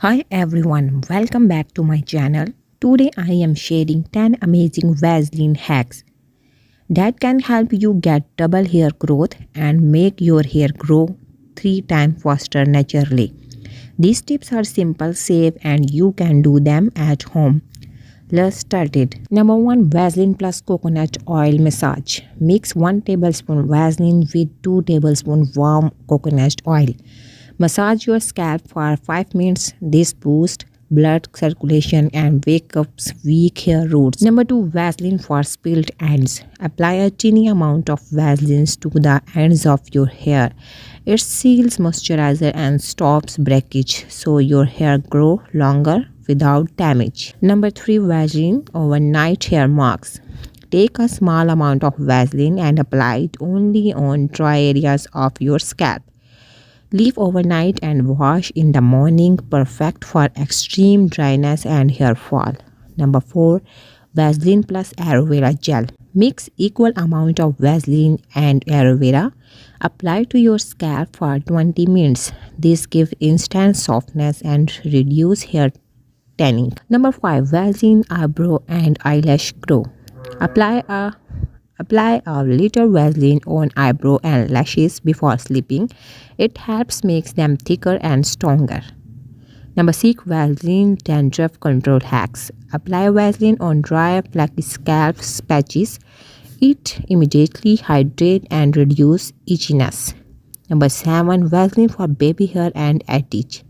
Hi everyone, welcome back to my channel. Today I am sharing 10 amazing Vaseline hacks that can help you get double hair growth and make your hair grow 3 times faster naturally. These tips are simple, safe and you can do them at home. Let's start it. Number 1, Vaseline plus coconut oil massage. Mix 1 tablespoon Vaseline with 2 tablespoons warm coconut oil. Massage your scalp for 5 minutes. This boosts blood circulation and wakes up weak hair roots. Number 2, Vaseline for split ends. Apply a tiny amount of Vaseline to the ends of your hair. It seals moisturizer and stops breakage so your hair grows longer without damage. Number 3, Vaseline overnight hair marks. Take a small amount of Vaseline and apply it only on dry areas of your scalp. Leave overnight and wash in the morning, perfect for extreme dryness and hair fall. Number 4, Vaseline plus aloe vera gel. Mix equal amount of Vaseline and aloe vera. Apply to your scalp for 20 minutes. This gives instant softness and reduce hair tanning. Number 5, Vaseline eyebrow and eyelash grow. Apply a little Vaseline on eyebrow and lashes before sleeping. It helps make them thicker and stronger. Number 6, Vaseline dandruff control hacks. Apply Vaseline on dry, flaky scalp patches. It immediately hydrates and reduces itchiness. Number 7, Vaseline for baby hair and attach.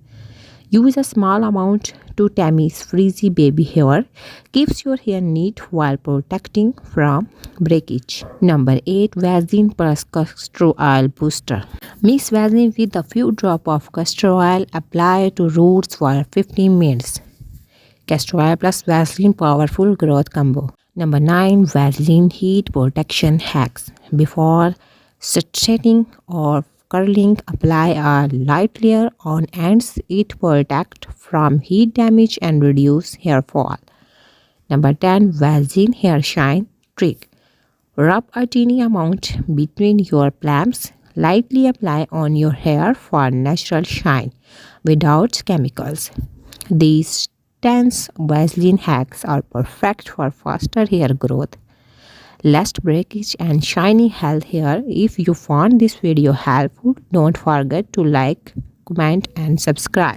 Use a small amount to tamize frizzy baby hair. Keeps your hair neat while protecting from breakage. Number 8, Vaseline plus castor oil booster. Mix Vaseline with a few drops of castor oil. Apply to roots for 15 minutes. Castor oil plus Vaseline powerful growth combo. Number 9, Vaseline heat protection hacks. Before straightening or curling, apply a light layer on ends. It protects from heat damage and reduce hair fall. Number 10, Vaseline hair shine trick. Rub a tiny amount between your palms. Lightly apply on your hair for natural shine without chemicals. These 10 Vaseline hacks are perfect for faster hair growth, less breakage and shiny health hair. If you found this video helpful, don't forget to like, comment and subscribe.